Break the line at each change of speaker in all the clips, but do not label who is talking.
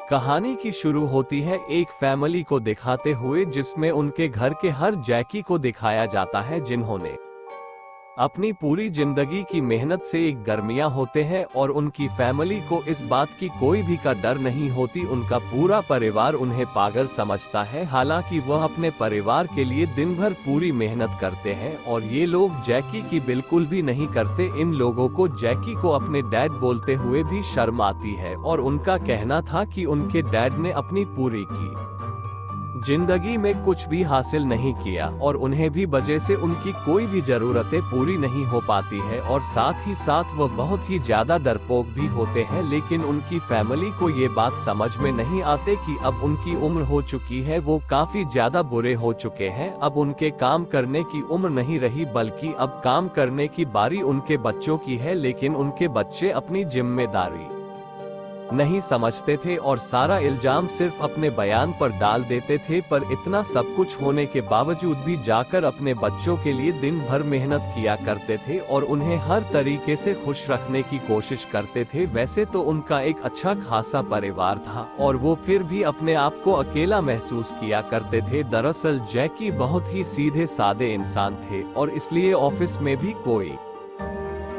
कहानी की शुरू होती है एक फैमिली को दिखाते हुए जिसमें उनके घर के हर जैकी को दिखाया जाता है जिन्होंने अपनी पूरी जिंदगी की मेहनत से एक गर्मियां होते हैं और उनकी फैमिली को इस बात की कोई भी का डर नहीं होती। उनका पूरा परिवार उन्हें पागल समझता है, हालांकि वह अपने परिवार के लिए दिन भर पूरी मेहनत करते हैं और ये लोग जैकी की बिल्कुल भी नहीं करते। इन लोगों को जैकी को अपने डैड बोलते हुए भी शर्म आती है और उनका कहना था कि उनके डैड ने अपनी पूरी की जिंदगी में कुछ भी हासिल नहीं किया और उन्हें भी वजह से उनकी कोई भी जरूरतें पूरी नहीं हो पाती है और साथ ही साथ वह बहुत ही ज्यादा डरपोक भी होते हैं। लेकिन उनकी फैमिली को ये बात समझ में नहीं आते कि अब उनकी उम्र हो चुकी है, वो काफी ज्यादा बुरे हो चुके हैं। अब उनके काम करने की उम्र नहीं रही बल्कि अब काम करने की बारी उनके बच्चों की है। लेकिन उनके बच्चे अपनी जिम्मेदारी नहीं समझते थे और सारा इल्जाम सिर्फ अपने बयान पर डाल देते थे। पर इतना सब कुछ होने के बावजूद भी जाकर अपने बच्चों के लिए दिन भर मेहनत किया करते थे और उन्हें हर तरीके से खुश रखने की कोशिश करते थे। वैसे तो उनका एक अच्छा खासा परिवार था और वो फिर भी अपने आप को अकेला महसूस किया करते थे। दरअसल जैकी बहुत ही सीधे सादे इंसान थे और इसलिए ऑफिस में भी कोई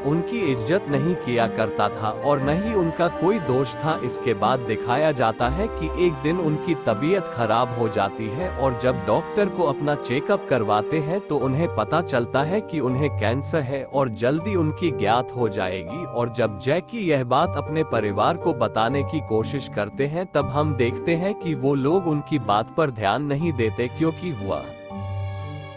उनकी इज्जत नहीं किया करता था और न ही उनका कोई दोष था। इसके बाद दिखाया जाता है कि एक दिन उनकी तबीयत खराब हो जाती है और जब डॉक्टर को अपना चेकअप करवाते हैं तो उन्हें पता चलता है कि उन्हें कैंसर है और जल्दी उनकी ज्ञात हो जाएगी। और जब जैकी यह बात अपने परिवार को बताने की कोशिश करते हैं तब हम देखते हैं कि वो लोग उनकी बात पर ध्यान नहीं देते क्योंकि वह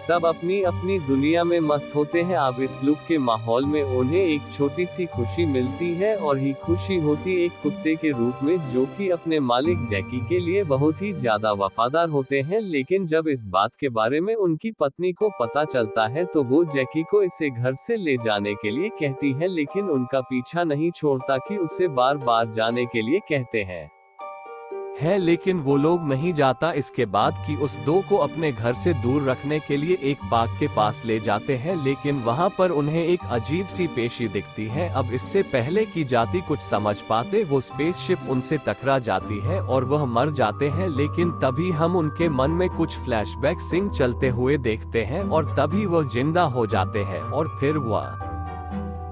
सब अपनी अपनी दुनिया में मस्त होते हैं। अब इस लुक के माहौल में उन्हें एक छोटी सी खुशी मिलती है और ही खुशी होती एक कुत्ते के रूप में जो कि अपने मालिक जैकी के लिए बहुत ही ज्यादा वफादार होते हैं। लेकिन जब इस बात के बारे में उनकी पत्नी को पता चलता है तो वो जैकी को इसे घर से ले जाने के लिए कहती है, लेकिन उनका पीछा नहीं छोड़ता कि उसे बार बार जाने के लिए कहते हैं लेकिन वो लोग नहीं जाता। इसके बाद कि उस दो को अपने घर से दूर रखने के लिए एक पार्क के पास ले जाते हैं, लेकिन वहां पर उन्हें एक अजीब सी पेशी दिखती है। अब इससे पहले कि जाति कुछ समझ पाते वो स्पेसशिप उनसे टकरा जाती है और वह मर जाते हैं। लेकिन तभी हम उनके मन में कुछ फ्लैशबैक सीन चलते हुए देखते हैं और तभी वह जिंदा हो जाते हैं और फिर वह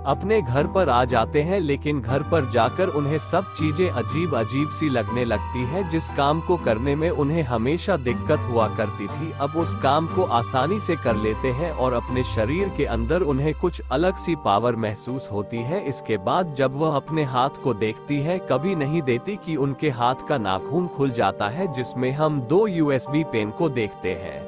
अपने घर पर आ जाते हैं। लेकिन घर पर जाकर उन्हें सब चीजें अजीब अजीब सी लगने लगती है। जिस काम को करने में उन्हें हमेशा दिक्कत हुआ करती थी अब उस काम को आसानी से कर लेते हैं और अपने शरीर के अंदर उन्हें कुछ अलग सी पावर महसूस होती है। इसके बाद जब वह अपने हाथ को देखती है कभी नहीं देती कि उनके हाथ का नाखून खुल जाता है जिसमें हम 2 USB पेन को देखते हैं।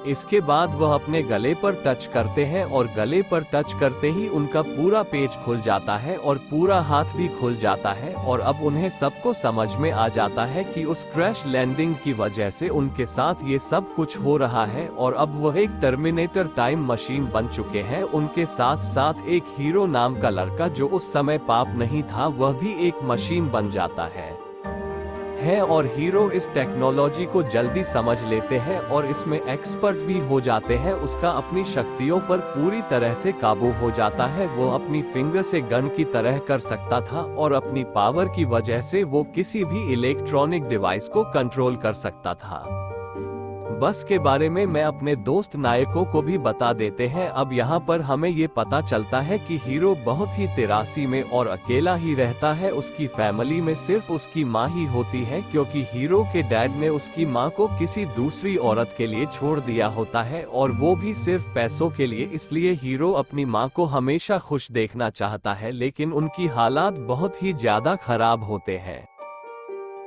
इसके बाद वह अपने गले पर टच करते हैं और गले पर टच करते ही उनका पूरा पेज खुल जाता है और पूरा हाथ भी खुल जाता है। और अब उन्हें सबको समझ में आ जाता है कि उस क्रैश लैंडिंग की वजह से उनके साथ ये सब कुछ हो रहा है और अब वह एक टर्मिनेटर टाइम मशीन बन चुके हैं। उनके साथ साथ एक हीरो नाम का लड़का जो उस समय पाप नहीं था वह भी एक मशीन बन जाता है और हीरो इस टेक्नोलॉजी को जल्दी समझ लेते हैं और इसमें एक्सपर्ट भी हो जाते हैं। उसका अपनी शक्तियों पर पूरी तरह से काबू हो जाता है। वो अपनी फिंगर से गन की तरह कर सकता था और अपनी पावर की वजह से वो किसी भी इलेक्ट्रॉनिक डिवाइस को कंट्रोल कर सकता था। बस के बारे में मैं अपने दोस्त नायकों को भी बता देते हैं। अब यहाँ पर हमें ये पता चलता है कि हीरो बहुत ही 83 में और अकेला ही रहता है। उसकी फैमिली में सिर्फ उसकी माँ ही होती है क्योंकि हीरो के डैड ने उसकी माँ को किसी दूसरी औरत के लिए छोड़ दिया होता है और वो भी सिर्फ पैसों के लिए। इसलिए हीरो अपनी माँ को हमेशा खुश देखना चाहता है लेकिन उनकी हालात बहुत ही ज्यादा खराब होते हैं।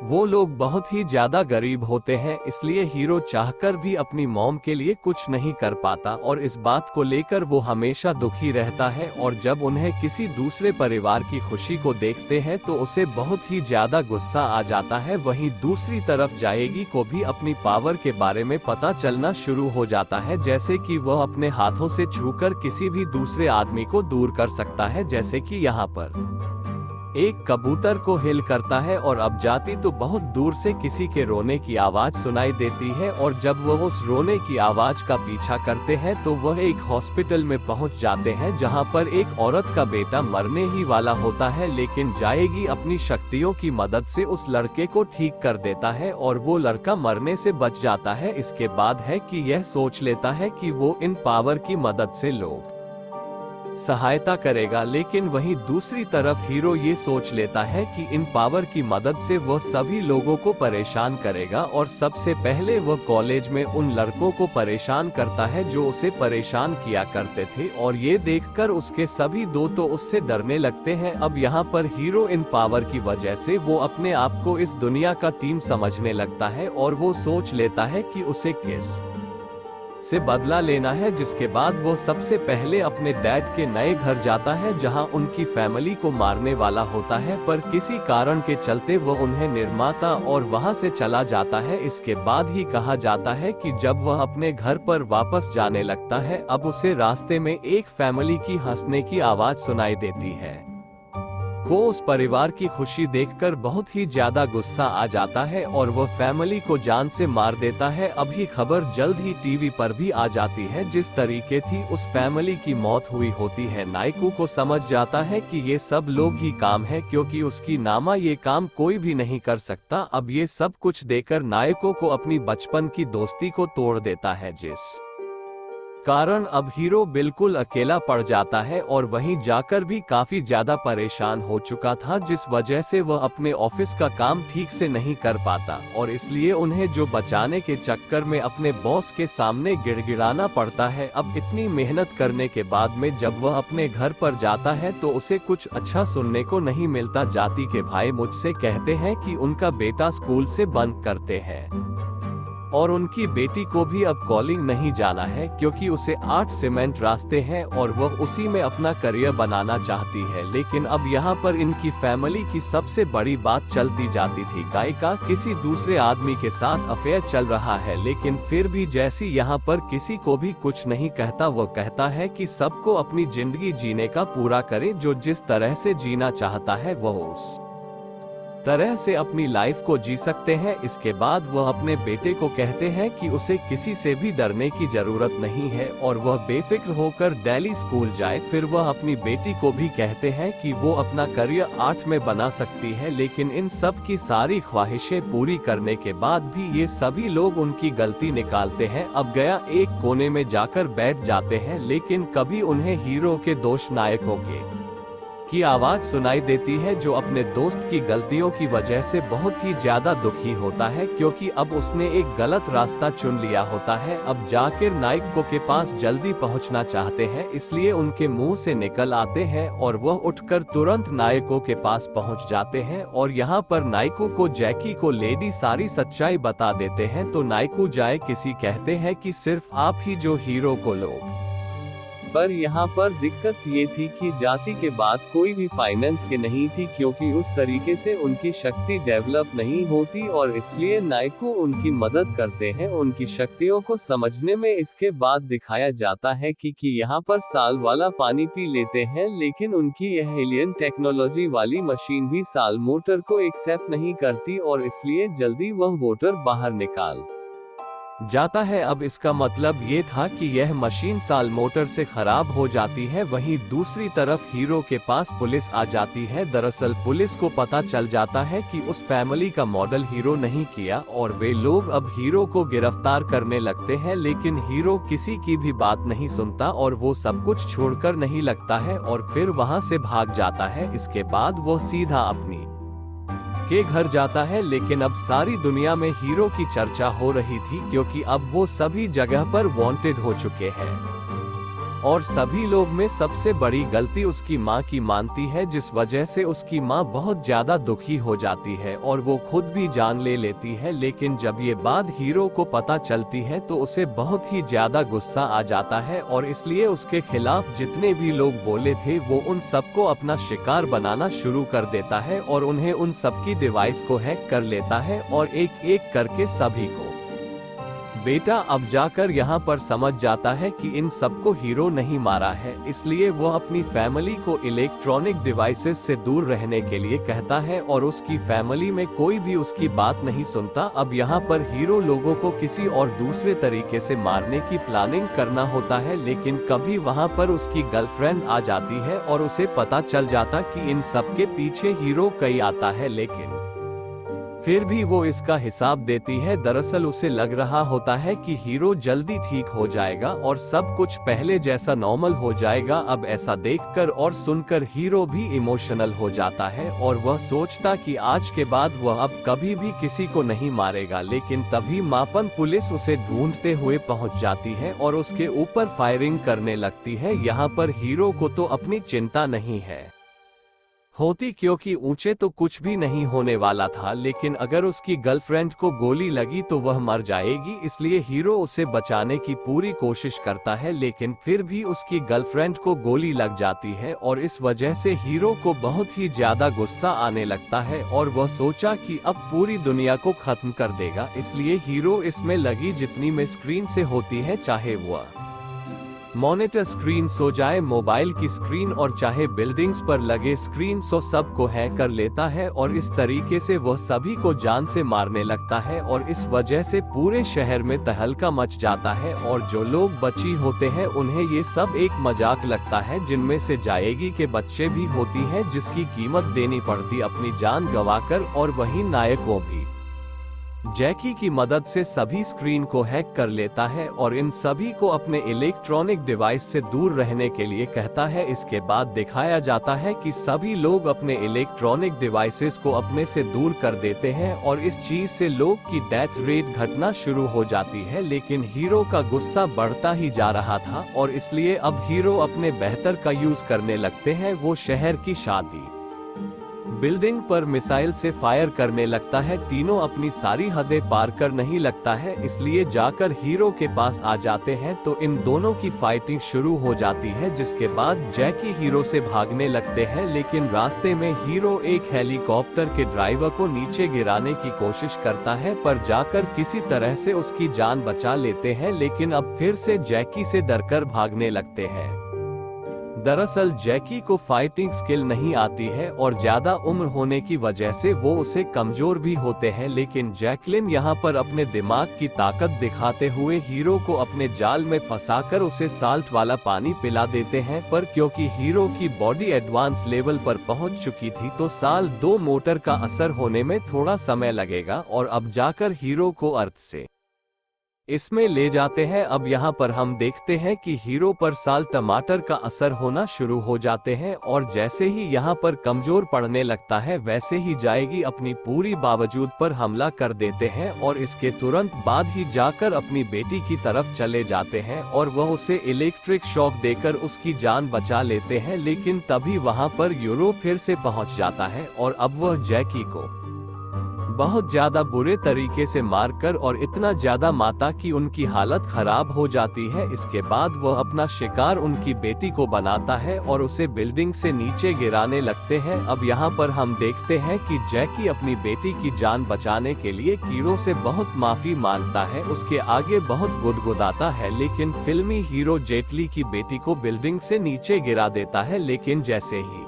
वो लोग बहुत ही ज्यादा गरीब होते हैं इसलिए हीरो चाहकर भी अपनी मॉम के लिए कुछ नहीं कर पाता और इस बात को लेकर वो हमेशा दुखी रहता है। और जब उन्हें किसी दूसरे परिवार की खुशी को देखते हैं तो उसे बहुत ही ज्यादा गुस्सा आ जाता है। वहीं दूसरी तरफ जाएगी को भी अपनी पावर के बारे में पता चलना शुरू हो जाता है, जैसे कि वह अपने हाथों से छूकर किसी भी दूसरे आदमी को दूर कर सकता है। जैसे कि यहाँ पर एक कबूतर को हिल करता है और अब जाती तो बहुत दूर से किसी के रोने की आवाज सुनाई देती है, और जब वह उस रोने की आवाज का पीछा करते हैं तो वह एक हॉस्पिटल में पहुंच जाते हैं, जहां पर एक औरत का बेटा मरने ही वाला होता है, लेकिन जाएगी अपनी शक्तियों की मदद से उस लड़के को ठीक कर देता है और वो लड़का मरने से बच जाता है। इसके बाद है कि यह सोच लेता है कि वो इन पावर की मदद से लोग सहायता करेगा, लेकिन वहीं दूसरी तरफ हीरो ये सोच लेता है कि इन पावर की मदद से वह सभी लोगों को परेशान करेगा, और सबसे पहले वह कॉलेज में उन लड़कों को परेशान करता है जो उसे परेशान किया करते थे, और ये देखकर उसके सभी दोस्त तो उससे डरने लगते हैं। अब यहाँ पर हीरो इन पावर की वजह से वो अपने आप को इस दुनिया का टीम समझने लगता है, और वो सोच लेता है कि उसे किस से बदला लेना है, जिसके बाद वो सबसे पहले अपने डैड के नए घर जाता है जहां उनकी फैमिली को मारने वाला होता है, पर किसी कारण के चलते वो उन्हें निर्माता और वहां से चला जाता है। इसके बाद ही कहा जाता है कि जब वह अपने घर पर वापस जाने लगता है, अब उसे रास्ते में एक फैमिली की हंसने की आवाज सुनाई देती है। वो उस परिवार की खुशी देखकर बहुत ही ज्यादा गुस्सा आ जाता है और वह फैमिली को जान से मार देता है। अभी खबर जल्द ही टीवी पर भी आ जाती है, जिस तरीके थी उस फैमिली की मौत हुई होती है। नायकू को समझ जाता है कि ये सब लोग ही काम है, क्योंकि उसकी नामा ये काम कोई भी नहीं कर सकता। अब ये सब कुछ देकर नायको को अपनी बचपन की दोस्ती को तोड़ देता है, जिस कारण अब हीरो बिल्कुल अकेला पड़ जाता है और वहीं जाकर भी काफी ज्यादा परेशान हो चुका था, जिस वजह से वह अपने ऑफिस का काम ठीक से नहीं कर पाता, और इसलिए उन्हें जो बचाने के चक्कर में अपने बॉस के सामने गिड़गिड़ाना पड़ता है। अब इतनी मेहनत करने के बाद में जब वह अपने घर पर जाता है तो उसे कुछ अच्छा सुनने को नहीं मिलता। जाति के भाई मुझसे कहते हैं कि उनका बेटा स्कूल से बंक करते हैं और उनकी बेटी को भी अब कॉलेज नहीं जाना है, क्योंकि उसे 8 सीमेंट रास्ते हैं और वह उसी में अपना करियर बनाना चाहती है। लेकिन अब यहाँ पर इनकी फैमिली की सबसे बड़ी बात चलती जाती थी, गाय का किसी दूसरे आदमी के साथ अफेयर चल रहा है, लेकिन फिर भी जैसी यहाँ पर किसी को भी कुछ नहीं कहता। वह कहता है कि सबको अपनी जिंदगी जीने का पूरा करे, जो जिस तरह से जीना चाहता है वह उस तरह से अपनी लाइफ को जी सकते हैं। इसके बाद वह अपने बेटे को कहते हैं कि उसे किसी से भी डरने की जरूरत नहीं है और वह बेफिक्र होकर दिल्ली स्कूल जाए। फिर वह अपनी बेटी को भी कहते हैं कि वो अपना करियर आर्ट में बना सकती है, लेकिन इन सब की सारी ख्वाहिशें पूरी करने के बाद भी ये सभी लोग उनकी गलती निकालते हैं। अब गया एक कोने में जाकर बैठ जाते हैं, लेकिन कभी उन्हें हीरो के दोस्त नायकों की आवाज सुनाई देती है, जो अपने दोस्त की गलतियों की वजह से बहुत ही ज्यादा दुखी होता है, क्योंकि अब उसने एक गलत रास्ता चुन लिया होता है। अब जाकिर नायको के पास जल्दी पहुंचना चाहते हैं, इसलिए उनके मुंह से निकल आते हैं और वह उठकर तुरंत नायको के पास पहुंच जाते हैं, और यहाँ पर नायको को जैकी को लेडी सारी सच्चाई बता देते हैं। तो नायको जाए किसी कहते हैं कि सिर्फ आप ही जो हीरो को लो, पर यहाँ पर दिक्कत ये थी कि जाति के बाद कोई भी फाइनेंस के नहीं थी, क्योंकि उस तरीके से उनकी शक्ति डेवलप नहीं होती, और इसलिए नायको उनकी मदद करते हैं उनकी शक्तियों को समझने में। इसके बाद दिखाया जाता है कि यहाँ पर साल वाला पानी पी लेते हैं, लेकिन उनकी यह एलियन टेक्नोलॉजी वाली मशीन भी साल मोटर को एक्सेप्ट नहीं करती, और इसलिए जल्दी वह वोटर बाहर निकाल जाता है। अब इसका मतलब ये था कि यह मशीन साल मोटर से खराब हो जाती है। वहीं दूसरी तरफ हीरो के पास पुलिस आ जाती है। दरअसल पुलिस को पता चल जाता है कि उस फैमिली का मॉडल हीरो नहीं किया, और वे लोग अब हीरो को गिरफ्तार करने लगते हैं, लेकिन हीरो किसी की भी बात नहीं सुनता और वो सब कुछ छोड़कर नहीं लगता है और फिर वहां से भाग जाता है। इसके बाद वो सीधा अपनी के घर जाता है, लेकिन अब सारी दुनिया में हीरो की चर्चा हो रही थी, क्योंकि अब वो सभी जगह पर वांटेड हो चुके हैं, और सभी लोग में सबसे बड़ी गलती उसकी मां की मानती है, जिस वजह से उसकी मां बहुत ज्यादा दुखी हो जाती है और वो खुद भी जान ले लेती है। लेकिन जब ये बात हीरो को पता चलती है तो उसे बहुत ही ज्यादा गुस्सा आ जाता है, और इसलिए उसके खिलाफ जितने भी लोग बोले थे वो उन सबको अपना शिकार बनाना शुरू कर देता है, और उन्हें उन सबकी डिवाइस को हैक कर लेता है और एक एक करके सभी को बेटा अब जाकर यहाँ पर समझ जाता है कि इन सबको हीरो नहीं मारा है, इसलिए वह अपनी फैमिली को इलेक्ट्रॉनिक डिवाइसेस से दूर रहने के लिए कहता है और उसकी फैमिली में कोई भी उसकी बात नहीं सुनता। अब यहाँ पर हीरो लोगों को किसी और दूसरे तरीके से मारने की प्लानिंग करना होता है, लेकिन कभी वहाँ पर उसकी गर्लफ्रेंड आ जाती है और उसे पता चल जाता कि इन सबके पीछे हीरो कई आता है, लेकिन फिर भी वो इसका हिसाब देती है। दरअसल उसे लग रहा होता है कि हीरो जल्दी ठीक हो जाएगा और सब कुछ पहले जैसा नॉर्मल हो जाएगा। अब ऐसा देखकर और सुनकर हीरो भी इमोशनल हो जाता है और वह सोचता कि आज के बाद वह अब कभी भी किसी को नहीं मारेगा, लेकिन तभी मापन पुलिस उसे ढूंढते हुए पहुंच जाती है और उसके ऊपर फायरिंग करने लगती है। यहाँ पर हीरो को तो अपनी चिंता नहीं होती, क्योंकि ऊंचे तो कुछ भी नहीं होने वाला था, लेकिन अगर उसकी गर्लफ्रेंड को गोली लगी तो वह मर जाएगी, इसलिए हीरो उसे बचाने की पूरी कोशिश करता है, लेकिन फिर भी उसकी गर्लफ्रेंड को गोली लग जाती है और इस वजह से हीरो को बहुत ही ज्यादा गुस्सा आने लगता है और वह सोचा कि अब पूरी दुनिया को खत्म कर देगा। इसलिए हीरो इसमें लगी जितनी में स्क्रीन से होती है, चाहे वह मॉनिटर स्क्रीन सो जाए, मोबाइल की स्क्रीन और चाहे बिल्डिंग्स पर लगे स्क्रीन सो सबको हैक कर लेता है और इस तरीके से वह सभी को जान से मारने लगता है और इस वजह से पूरे शहर में तहलका मच जाता है और जो लोग बची होते हैं उन्हें ये सब एक मजाक लगता है, जिनमें से जाएगी के बच्चे भी होती हैं जिसकी कीमत देनी पड़ती अपनी जान गंवाकर, और वहीं नायकों भी जैकी की मदद से सभी स्क्रीन को हैक कर लेता है और इन सभी को अपने इलेक्ट्रॉनिक डिवाइस से दूर रहने के लिए कहता है। इसके बाद दिखाया जाता है कि सभी लोग अपने इलेक्ट्रॉनिक डिवाइसेस को अपने से दूर कर देते हैं और इस चीज से लोग की डेथ रेट घटना शुरू हो जाती है, लेकिन हीरो का गुस्सा बढ़ता ही जा रहा था और इसलिए अब हीरो अपने बेहतर का यूज करने लगते हैं। वो शहर की शादी बिल्डिंग पर मिसाइल से फायर करने लगता है। तीनों अपनी सारी हदें पार कर नहीं लगता है, इसलिए जाकर हीरो के पास आ जाते हैं तो इन दोनों की फाइटिंग शुरू हो जाती है, जिसके बाद जैकी हीरो से भागने लगते हैं, लेकिन रास्ते में हीरो एक हेलीकॉप्टर के ड्राइवर को नीचे गिराने की कोशिश करता है, पर जाकर किसी तरह से उसकी जान बचा लेते हैं, लेकिन अब फिर से जैकी से डरकर भागने लगते हैं। दरअसल जैकी को फाइटिंग स्किल नहीं आती है और ज्यादा उम्र होने की वजह से वो उसे कमजोर भी होते हैं, लेकिन जैकलिन यहाँ पर अपने दिमाग की ताकत दिखाते हुए हीरो को अपने जाल में फंसाकर उसे साल्ट वाला पानी पिला देते हैं, पर क्योंकि हीरो की बॉडी एडवांस लेवल पर पहुंच चुकी थी तो साल 2 मोटर का असर होने में थोड़ा समय लगेगा और अब जाकर हीरो को अर्थ से इसमें ले जाते हैं। अब यहाँ पर हम देखते हैं कि हीरो पर साल टमाटर का असर होना शुरू हो जाते हैं और जैसे ही यहाँ पर कमजोर पड़ने लगता है वैसे ही जाएगी अपनी पूरी बावजूद पर हमला कर देते हैं और इसके तुरंत बाद ही जाकर अपनी बेटी की तरफ चले जाते हैं और वह उसे इलेक्ट्रिक शॉक देकर उसकी जान बचा लेते हैं, लेकिन तभी वहाँ पर यूरो फिर से पहुँच जाता है और अब वह जैकी को बहुत ज्यादा बुरे तरीके से मारकर और इतना ज्यादा मारता कि उनकी हालत खराब हो जाती है। इसके बाद वह अपना शिकार उनकी बेटी को बनाता है और उसे बिल्डिंग से नीचे गिराने लगते हैं। अब यहाँ पर हम देखते हैं कि जैकी अपनी बेटी की जान बचाने के लिए हीरो से बहुत माफी मांगता है, उसके आगे बहुत गुदगुदाता है, लेकिन फिल्मी हीरो जेटली की बेटी को बिल्डिंग से नीचे गिरा देता है। लेकिन जैसे ही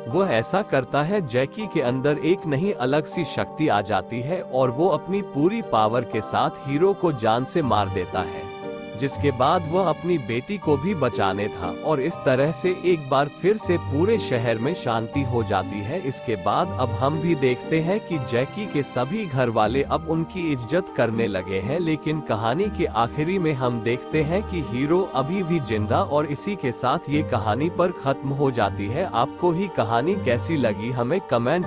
वह ऐसा करता है जैकी के अंदर एक नहीं अलग सी शक्ति आ जाती है और वो अपनी पूरी पावर के साथ हीरो को जान से मार देता है, जिसके बाद वह अपनी बेटी को भी बचाने था और इस तरह से एक बार फिर से पूरे शहर में शांति हो जाती है। इसके बाद अब हम भी देखते हैं कि जैकी के सभी घर वाले अब उनकी इज्जत करने लगे हैं, लेकिन कहानी के आखिरी में हम देखते हैं कि हीरो अभी भी जिंदा और इसी के साथ ये कहानी पर खत्म हो जाती है। आपको ही कहानी कैसी लगी हमें कमेंट